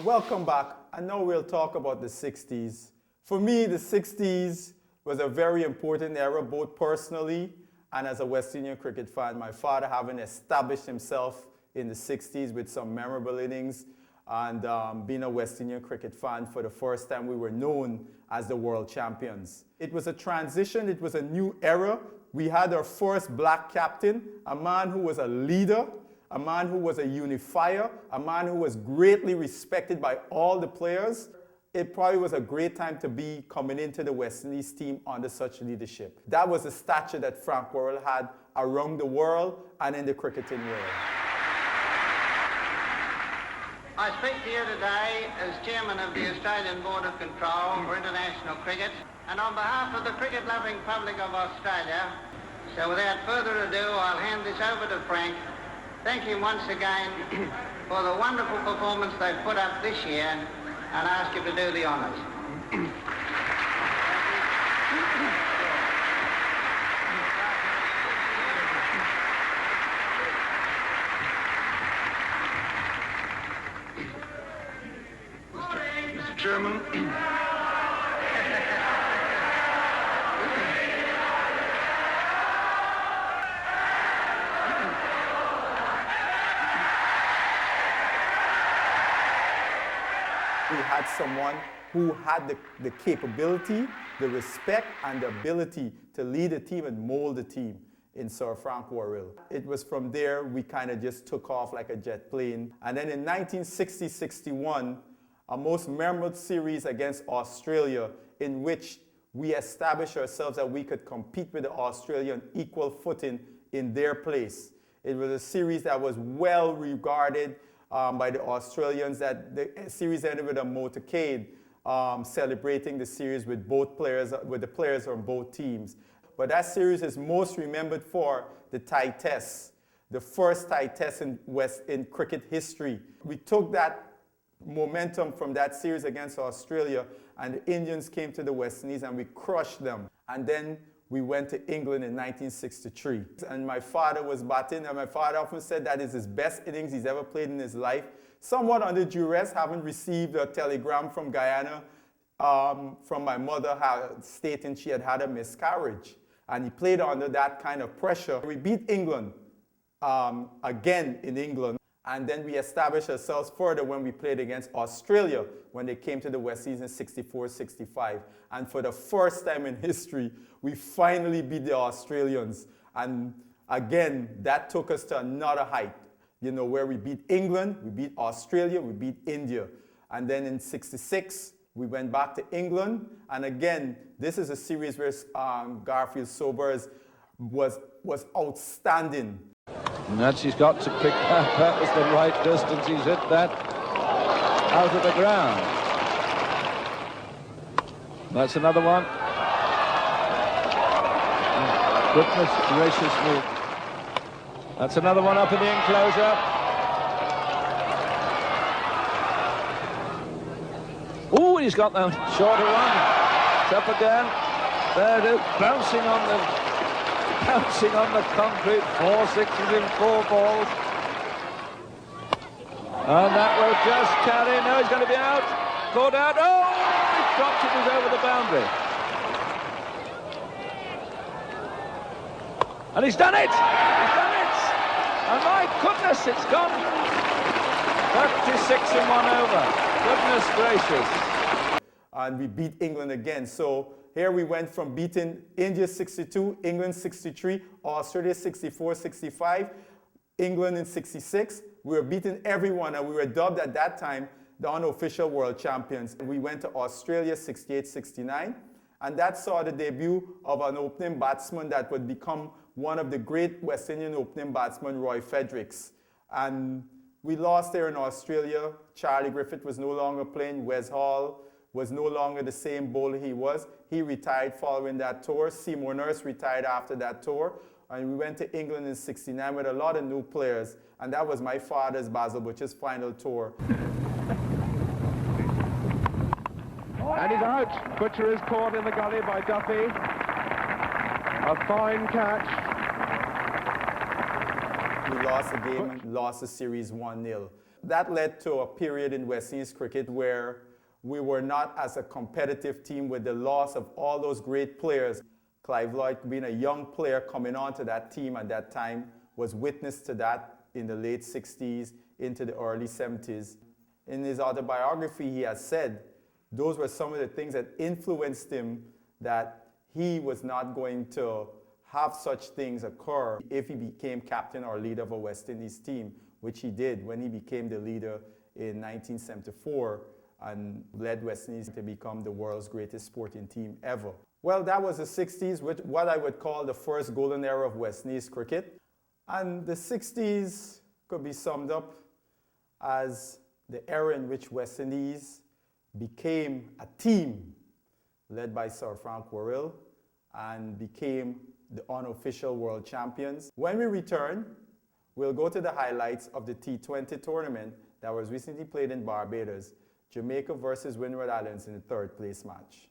Welcome back, and now we'll talk about the 60s. For me, the 60s was a very important era, both personally and as a West Indian cricket fan. My father having established himself in the 60s with some memorable innings, and being a West Indian cricket fan, for the first time we were known as the world champions. It was a transition, it was a new era. We had our first black captain, a man who was a leader, a man who was a unifier, a man who was greatly respected by all the players. It probably was a great time to be coming into the West Indies team under such leadership. That was the stature that Frank Worrell had around the world and in the cricketing world. I speak to you today as chairman of the Australian Board of Control for International Cricket, and on behalf of the cricket-loving public of Australia. So without further ado, I'll hand this over to Frank. Thank him once again for the wonderful performance they've put up this year, and ask you to do the honours. Mr. Chairman, we had someone who had the capability, the respect, and the ability to lead a team and mold a team in Sir Frank Worrell. It was from there we kind of just took off like a jet plane. And then in 1960-61, a most memorable series against Australia, in which we established ourselves that we could compete with the Australia on equal footing in their place. It was a series that was well regarded by the Australians. That the series ended with a motorcade celebrating the series with the players on both teams. But that series is most remembered for the tie test, the first tie test in cricket history. We took that momentum from that series against Australia, and the Indians came to the West Indies and we crushed them. And then we went to England in 1963. And my father was batting, and my father often said that is his best innings he's ever played in his life. Somewhat under duress, having received a telegram from Guyana from my mother stating she had had a miscarriage. And he played under that kind of pressure. We beat England again in England. And then we established ourselves further when we played against Australia when they came to the West Indies in 64-65. And for the first time in history, we finally beat the Australians. And again, that took us to another height, you know, where we beat England, we beat Australia, we beat India. And then in 66, we went back to England. And again, this is a series where Garfield Sobers was outstanding. And that's he's got to pick that. That was the right distance. He's hit that out of the ground. That's another one. Goodness gracious me. That's another one up in the enclosure. Oh, he's got the shorter one. It's up again. There it is, bouncing on the concrete. 4 sixes in 4 balls. And that will just carry. No, he's going to be out. Caught out. Oh, he dropped it. He's over the boundary. And he's done it. He's done it. And my goodness, it's gone. 36 and 1 over. Goodness gracious. And we beat England again. So here we went from beating India 62, England 63, Australia 64-65, England in 66. We were beating everyone, and we were dubbed at that time the unofficial world champions. We went to Australia 68-69, and that saw the debut of an opening batsman that would become one of the great West Indian opening batsmen, Roy Fredericks. And we lost there in Australia. Charlie Griffith was no longer playing. Wes Hall was no longer the same bowler he was. He retired following that tour. Seymour Nurse retired after that tour. And we went to England in 69 with a lot of new players. And that was my father's, Basil Butcher's, final tour. and he's out. Butcher is caught in the gully by Duffy. A fine catch. We lost the game, lost the series 1-0. That led to a period in West Indies cricket where we were not as a competitive team, with the loss of all those great players. Clive Lloyd, being a young player coming onto that team at that time, was witness to that in the late 60s into the early 70s. In his autobiography, he has said those were some of the things that influenced him, that he was not going to have such things occur if he became captain or leader of a West Indies team, which he did when he became the leader in 1974 and led West Indies to become the world's greatest sporting team ever. Well, that was the 60s, which what I would call the first golden era of West Indies cricket. And the 60s could be summed up as the era in which West Indies became a team led by Sir Frank Worrell and became the unofficial world champions. When we return, we'll go to the highlights of the T20 tournament that was recently played in Barbados, Jamaica versus Windward Islands in the third place match.